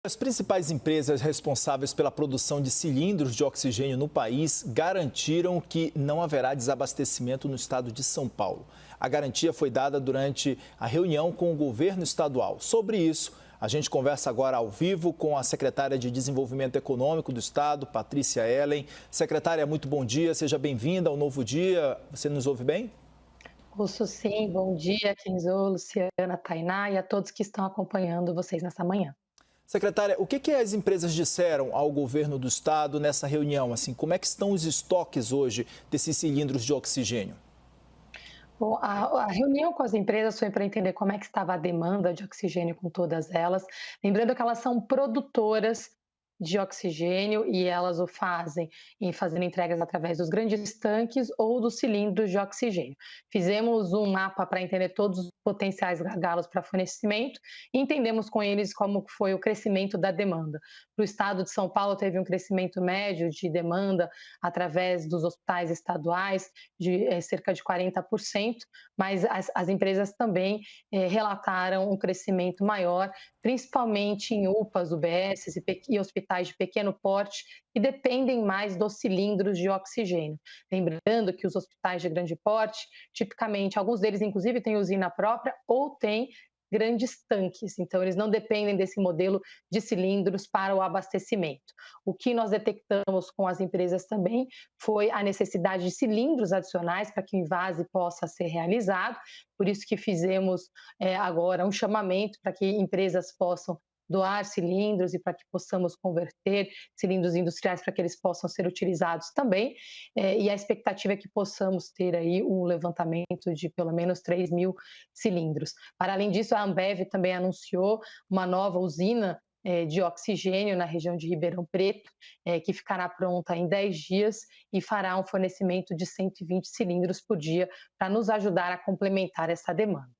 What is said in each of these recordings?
As principais empresas responsáveis pela produção de cilindros de oxigênio no país garantiram que não haverá desabastecimento no estado de São Paulo. A garantia foi dada durante a reunião com o governo estadual. Sobre isso, a gente conversa agora ao vivo com a secretária de Desenvolvimento Econômico do estado, Patrícia Ellen. Secretária, muito bom dia, seja bem-vinda ao Novo Dia. Você nos ouve bem? Ouço sim, bom dia, Kenzo, Luciana, Tainá e a todos que estão acompanhando vocês nessa manhã. Secretária, o que as empresas disseram ao governo do estado nessa reunião? Assim, como é que estão os estoques hoje desses cilindros de oxigênio? Bom, a reunião com as empresas foi para entender como é que estava a demanda de oxigênio com todas elas, lembrando que elas são produtoras de oxigênio e elas o fazem em fazendo entregas através dos grandes tanques ou dos cilindros de oxigênio. Fizemos um mapa para entender todos os potenciais gargalos para fornecimento e entendemos com eles como foi o crescimento da demanda. Para o estado de São Paulo teve um crescimento médio de demanda através dos hospitais estaduais de cerca de 40%, mas as empresas também relataram um crescimento maior, principalmente em UPAs, UBSs e hospitais de pequeno porte, que dependem mais dos cilindros de oxigênio. Lembrando que os hospitais de grande porte, tipicamente, alguns deles inclusive têm usina própria ou têm grandes tanques, então eles não dependem desse modelo de cilindros para o abastecimento. O que nós detectamos com as empresas também foi a necessidade de cilindros adicionais para que o invase possa ser realizado, por isso que fizemos agora um chamamento para que empresas possam doar cilindros e para que possamos converter cilindros industriais para que eles possam ser utilizados também, e a expectativa é que possamos ter aí um levantamento de pelo menos 3.000 cilindros. Para além disso, a Ambev também anunciou uma nova usina de oxigênio na região de Ribeirão Preto, que ficará pronta em 10 dias e fará um fornecimento de 120 cilindros por dia para nos ajudar a complementar essa demanda.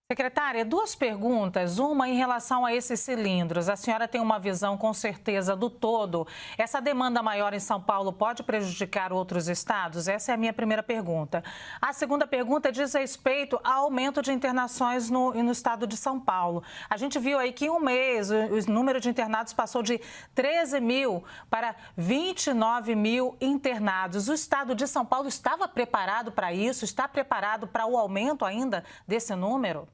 Secretária, duas perguntas. Uma em relação a esses cilindros. A senhora tem uma visão com certeza do todo. Essa demanda maior em São Paulo pode prejudicar outros estados? Essa é a minha primeira pergunta. A segunda pergunta diz respeito ao aumento de internações no estado de São Paulo. A gente viu aí que em um mês o número de internados passou de 13 mil para 29 mil internados. O estado de São Paulo estava preparado para isso? Está preparado para o aumento ainda desse número?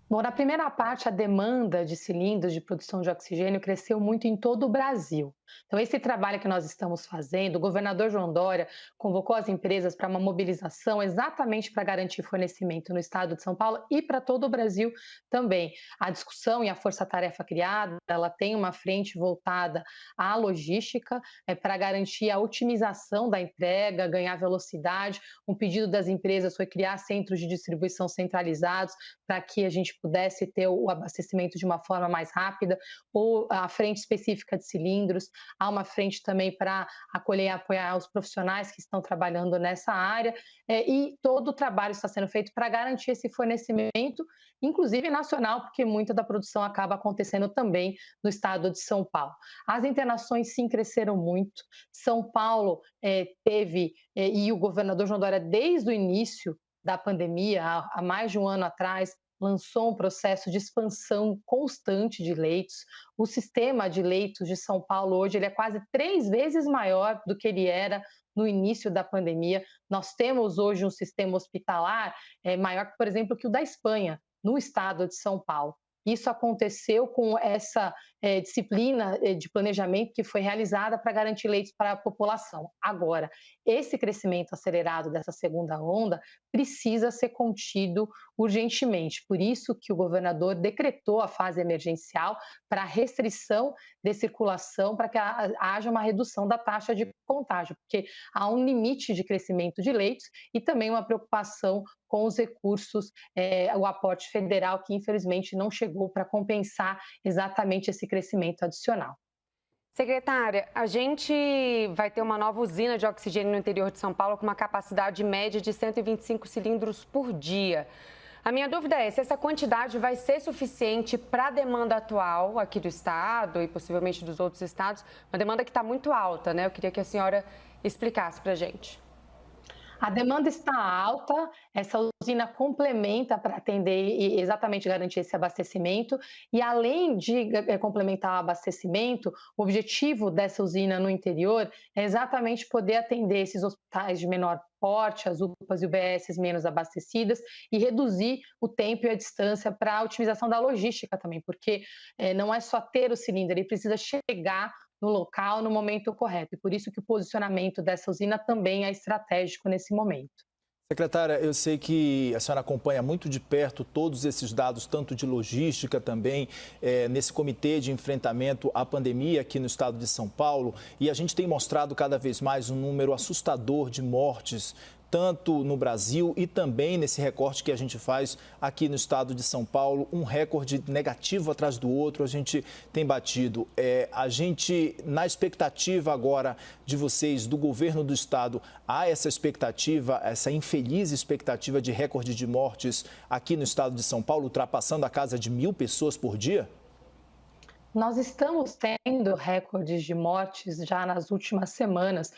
Bom, na primeira parte, a demanda de cilindros de produção de oxigênio cresceu muito em todo o Brasil. Então, esse trabalho que nós estamos fazendo, o governador João Dória convocou as empresas para uma mobilização exatamente para garantir fornecimento no estado de São Paulo e para todo o Brasil também. A discussão e a força-tarefa criada, ela tem uma frente voltada à logística, para garantir a otimização da entrega, ganhar velocidade. Um pedido das empresas foi criar centros de distribuição centralizados para que a gente pudesse ter o abastecimento de uma forma mais rápida, ou a frente específica de cilindros. Há uma frente também para acolher e apoiar os profissionais que estão trabalhando nessa área, e todo o trabalho está sendo feito para garantir esse fornecimento, inclusive nacional, porque muita da produção acaba acontecendo também no estado de São Paulo. As internações sim cresceram muito. São Paulo teve, e o governador João Dória, desde o início da pandemia, há mais de um ano atrás, lançou um processo de expansão constante de leitos. O sistema de leitos de São Paulo hoje ele é quase 3 vezes maior do que ele era no início da pandemia. Nós temos hoje um sistema hospitalar maior, por exemplo, que o da Espanha, no estado de São Paulo. Isso aconteceu com essa disciplina de planejamento que foi realizada para garantir leitos para a população. Agora, esse crescimento acelerado dessa segunda onda precisa ser contido urgentemente. Por isso que o governador decretou a fase emergencial para restrição de circulação, para que haja uma redução da taxa de contágio, porque há um limite de crescimento de leitos e também uma preocupação com os recursos, o aporte federal, que infelizmente não chegou para compensar exatamente esse crescimento adicional. Secretária, a gente vai ter uma nova usina de oxigênio no interior de São Paulo com uma capacidade média de 125 cilindros por dia. A minha dúvida é se essa quantidade vai ser suficiente para a demanda atual aqui do estado e possivelmente dos outros estados, uma demanda que está muito alta, né? Eu queria que a senhora explicasse para a gente. A demanda está alta, essa usina complementa para atender e exatamente garantir esse abastecimento. E além de complementar o abastecimento, o objetivo dessa usina no interior é exatamente poder atender esses hospitais de menor porte, as UPAs e UBSs menos abastecidas, e reduzir o tempo e a distância para a otimização da logística também, porque não é só ter o cilindro, ele precisa chegar no local, no momento correto. E por isso que o posicionamento dessa usina também é estratégico nesse momento. Secretária, eu sei que a senhora acompanha muito de perto todos esses dados, tanto de logística também, nesse comitê de enfrentamento à pandemia aqui no estado de São Paulo, e a gente tem mostrado cada vez mais um número assustador de mortes, tanto no Brasil e também nesse recorte que a gente faz aqui no estado de São Paulo, um recorde negativo atrás do outro, a gente tem batido. A gente, na expectativa agora de vocês, do governo do estado, há essa expectativa, essa infeliz expectativa de recorde de mortes aqui no estado de São Paulo, ultrapassando a casa de 1.000 pessoas por dia? Nós estamos tendo recordes de mortes já nas últimas semanas.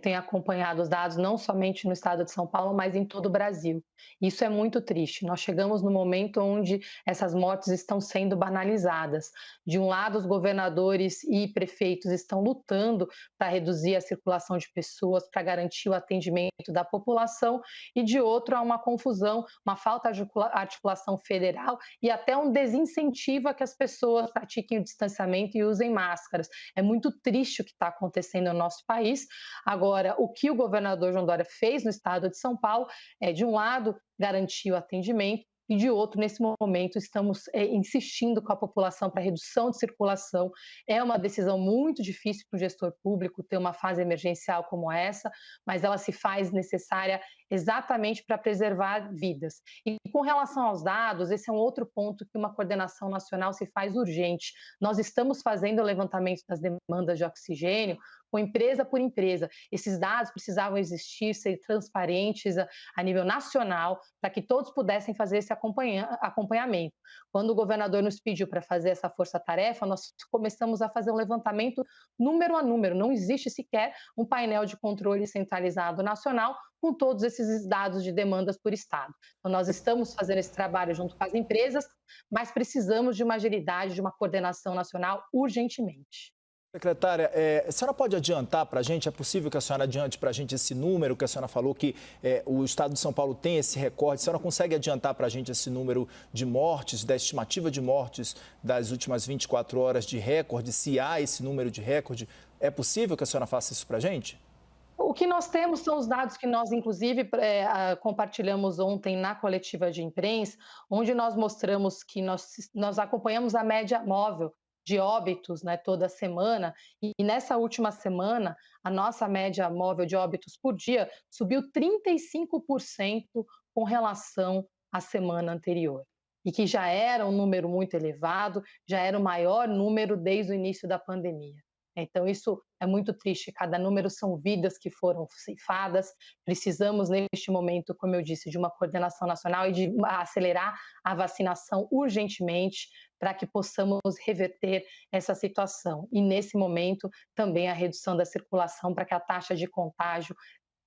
Tenho acompanhado os dados não somente no estado de São Paulo, mas em todo o Brasil. Isso é muito triste. Nós chegamos no momento onde essas mortes estão sendo banalizadas. De um lado, os governadores e prefeitos estão lutando para reduzir a circulação de pessoas, para garantir o atendimento da população, e de outro, há uma confusão, uma falta de articulação federal e até um desincentivo a que as pessoas pratiquem o distanciamento e usem máscaras. É muito triste o que está acontecendo no nosso país. Agora, o que o governador João Dória fez no estado de São Paulo é, de um lado, garantir o atendimento, e de outro, nesse momento, estamos insistindo com a população para redução de circulação. É uma decisão muito difícil para o gestor público ter uma fase emergencial como essa, mas ela se faz necessária exatamente para preservar vidas. E com relação aos dados, esse é um outro ponto que uma coordenação nacional se faz urgente. Nós estamos fazendo o levantamento das demandas de oxigênio com empresa por empresa. Esses dados precisavam existir, ser transparentes a nível nacional, para que todos pudessem fazer esse acompanhamento. Quando o governador nos pediu para fazer essa força-tarefa, nós começamos a fazer um levantamento número a número. Não existe sequer um painel de controle centralizado nacional com todos esses dados de demandas por estado. Então, nós estamos fazendo esse trabalho junto com as empresas, mas precisamos de uma agilidade, de uma coordenação nacional urgentemente. Secretária, a senhora pode adiantar para a gente, é possível que a senhora adiante para a gente esse número que a senhora falou que o estado de São Paulo tem esse recorde, a senhora consegue adiantar para a gente esse número de mortes, da estimativa de mortes das últimas 24 horas de recorde, se há esse número de recorde, é possível que a senhora faça isso para a gente? O que nós temos são os dados que nós, inclusive, compartilhamos ontem na coletiva de imprensa, onde nós mostramos que nós acompanhamos a média móvel de óbitos, né, toda semana, e nessa última semana, a nossa média móvel de óbitos por dia subiu 35% com relação à semana anterior, e que já era um número muito elevado, já era o maior número desde o início da pandemia. Então, isso é muito triste. Cada número são vidas que foram ceifadas. Precisamos, neste momento, como eu disse, de uma coordenação nacional e de acelerar a vacinação urgentemente para que possamos reverter essa situação. E, nesse momento, também a redução da circulação para que a taxa de contágio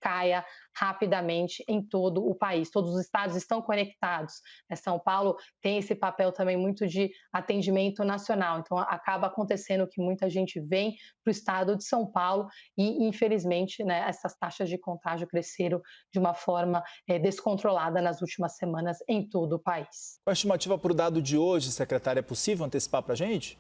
caia rapidamente em todo o país. Todos os estados estão conectados. São Paulo tem esse papel também muito de atendimento nacional. Então, acaba acontecendo que muita gente vem para o estado de São Paulo e, infelizmente, né, essas taxas de contágio cresceram de uma forma descontrolada nas últimas semanas em todo o país. Qual a estimativa para o dado de hoje, secretária? É possível antecipar para a gente?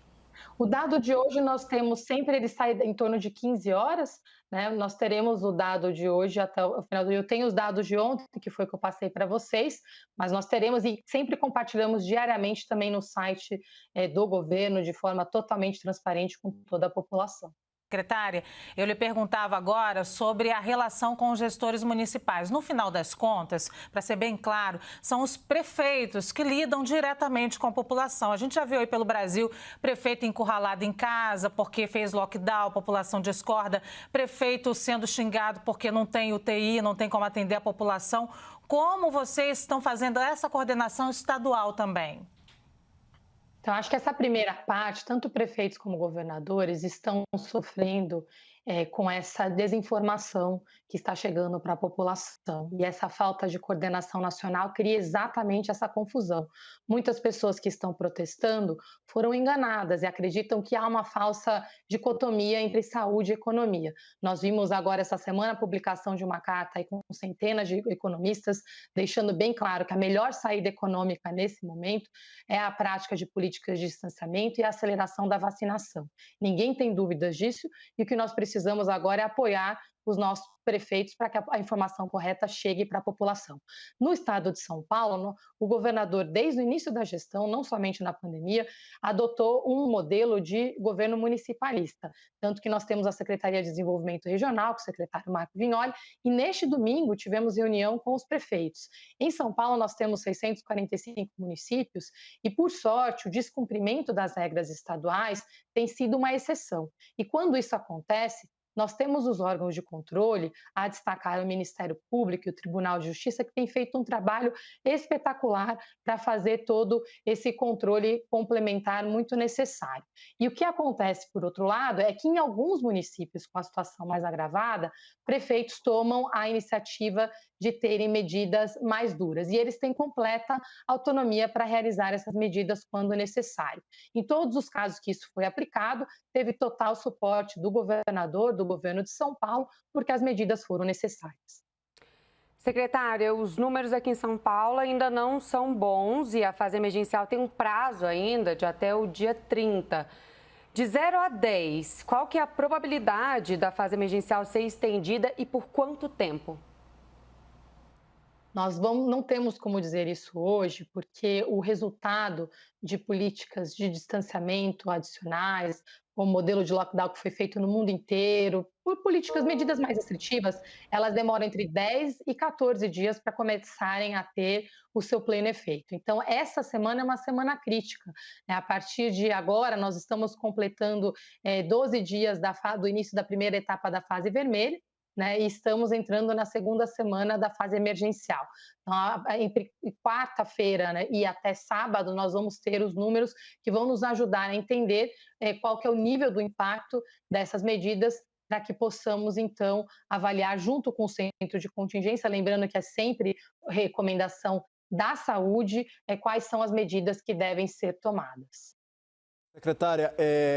O dado de hoje nós temos sempre, ele sai em torno de 15 horas, né? Nós teremos o dado de hoje até o final do dia. Eu tenho os dados de ontem, que foi que eu passei para vocês, mas nós teremos e sempre compartilhamos diariamente também no site do governo, de forma totalmente transparente com toda a população. Secretária, eu lhe perguntava agora sobre a relação com os gestores municipais. No final das contas, para ser bem claro, são os prefeitos que lidam diretamente com a população. A gente já viu aí pelo Brasil prefeito encurralado em casa porque fez lockdown, a população discorda, prefeito sendo xingado porque não tem UTI, não tem como atender a população. Como vocês estão fazendo essa coordenação estadual também? Então, acho que essa primeira parte, tanto prefeitos como governadores estão sofrendo com essa desinformação que está chegando para a população. E essa falta de coordenação nacional cria exatamente essa confusão. Muitas pessoas que estão protestando foram enganadas e acreditam que há uma falsa dicotomia entre saúde e economia. Nós vimos agora essa semana a publicação de uma carta aí com centenas de economistas, deixando bem claro que a melhor saída econômica nesse momento é a prática de políticas de distanciamento e a aceleração da vacinação. Ninguém tem dúvidas disso e o que nós precisamos agora é apoiar os nossos prefeitos para que a informação correta chegue para a população. No estado de São Paulo, o governador, desde o início da gestão, não somente na pandemia, adotou um modelo de governo municipalista. Tanto que nós temos a Secretaria de Desenvolvimento Regional, com o secretário Marco Vignoli, e neste domingo tivemos reunião com os prefeitos. Em São Paulo, nós temos 645 municípios e, por sorte, o descumprimento das regras estaduais tem sido uma exceção. E quando isso acontece, nós temos os órgãos de controle, a destacar o Ministério Público e o Tribunal de Justiça, que tem feito um trabalho espetacular para fazer todo esse controle complementar muito necessário. E o que acontece, por outro lado, é que em alguns municípios com a situação mais agravada, prefeitos tomam a iniciativa de terem medidas mais duras. E eles têm completa autonomia para realizar essas medidas quando necessário. Em todos os casos que isso foi aplicado, teve total suporte do governador, do governo de São Paulo, porque as medidas foram necessárias. Secretária, os números aqui em São Paulo ainda não são bons e a fase emergencial tem um prazo ainda de até o dia 30. De 0 a 10, qual que é a probabilidade da fase emergencial ser estendida e por quanto tempo? Nós não temos como dizer isso hoje, porque o resultado de políticas de distanciamento adicionais, o modelo de lockdown que foi feito no mundo inteiro, por políticas, medidas mais restritivas, elas demoram entre 10 e 14 dias para começarem a ter o seu pleno efeito. Então, essa semana é uma semana crítica, né? A partir de agora, nós estamos completando 12 dias do início da primeira etapa da fase vermelha, né, e estamos entrando na segunda semana da fase emergencial. Então, entre quarta-feira, né, e até sábado, nós vamos ter os números que vão nos ajudar a entender qual que é o nível do impacto dessas medidas para que possamos, então, avaliar junto com o centro de contingência, lembrando que é sempre recomendação da saúde, quais são as medidas que devem ser tomadas. Secretária,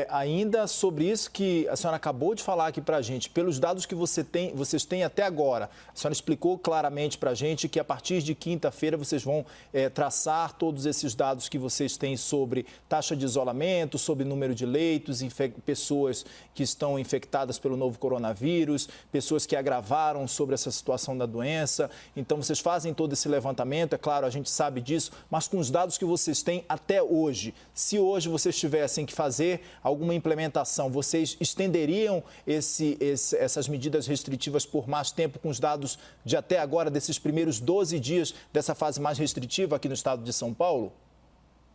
ainda sobre isso que a senhora acabou de falar aqui para a gente, pelos dados que vocês têm até agora, a senhora explicou claramente para a gente que a partir de quinta-feira vocês vão traçar todos esses dados que vocês têm sobre taxa de isolamento, sobre número de leitos, pessoas que estão infectadas pelo novo coronavírus, pessoas que agravaram sobre essa situação da doença. Então, vocês fazem todo esse levantamento, é claro, a gente sabe disso, mas com os dados que vocês têm até hoje, se hoje vocês tivessem que fazer alguma implementação, vocês estenderiam essas medidas restritivas por mais tempo com os dados de até agora, desses primeiros 12 dias dessa fase mais restritiva aqui no estado de São Paulo?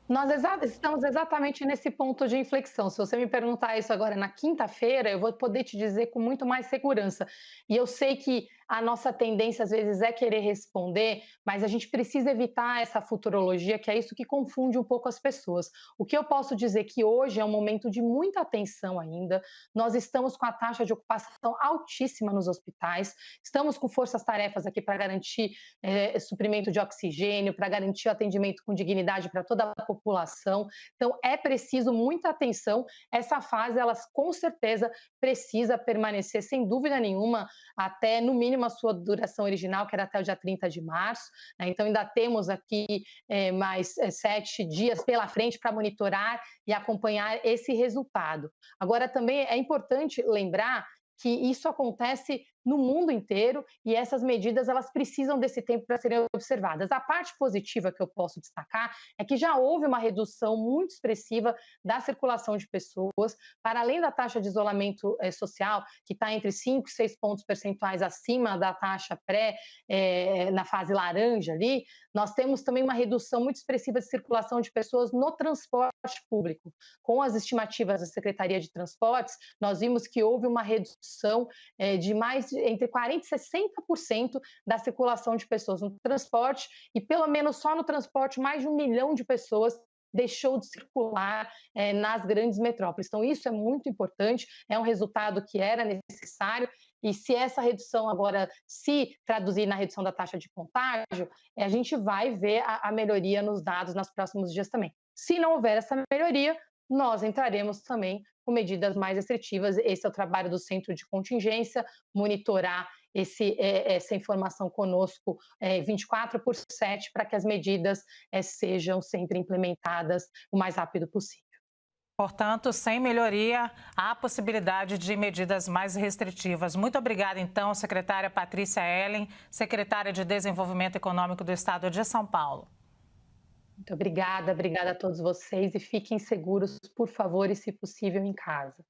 Nós estamos exatamente nesse ponto de inflexão. Se você me perguntar isso agora na quinta-feira, eu vou poder te dizer com muito mais segurança. E eu sei que a nossa tendência, às vezes, é querer responder, mas a gente precisa evitar essa futurologia, que é isso que confunde um pouco as pessoas. O que eu posso dizer que hoje é um momento de muita atenção ainda, nós estamos com a taxa de ocupação altíssima nos hospitais, estamos com forças-tarefas aqui para garantir suprimento de oxigênio, para garantir o atendimento com dignidade para toda a população. Então, é preciso muita atenção. Essa fase, ela com certeza precisa permanecer, sem dúvida nenhuma, até, no mínimo, a sua duração original, que era até o dia 30 de março. Né? Então, ainda temos aqui mais 7 dias pela frente para monitorar e acompanhar esse resultado. Agora, também é importante lembrar que isso acontece no mundo inteiro e essas medidas elas precisam desse tempo para serem observadas. A parte positiva que eu posso destacar é que já houve uma redução muito expressiva da circulação de pessoas, para além da taxa de isolamento social, que está entre 5 e 6 pontos percentuais acima da taxa na fase laranja ali, nós temos também uma redução muito expressiva de circulação de pessoas no transporte público. Com as estimativas da Secretaria de Transportes, nós vimos que houve uma redução de entre 40% e 60% da circulação de pessoas no transporte e, pelo menos só no transporte, mais de 1 milhão de pessoas deixou de circular nas grandes metrópoles. Então, isso é muito importante, é um resultado que era necessário, e se essa redução agora se traduzir na redução da taxa de contágio, a gente vai ver a melhoria nos dados nos próximos dias também. Se não houver essa melhoria, nós entraremos também com medidas mais restritivas. Esse é o trabalho do Centro de Contingência, monitorar essa informação conosco 24/7 para que as medidas sejam sempre implementadas o mais rápido possível. Portanto, sem melhoria, há possibilidade de medidas mais restritivas. Muito obrigada, então, secretária Patrícia Ellen, secretária de Desenvolvimento Econômico do Estado de São Paulo. Muito obrigada a todos vocês e fiquem seguros, por favor, e se possível, em casa.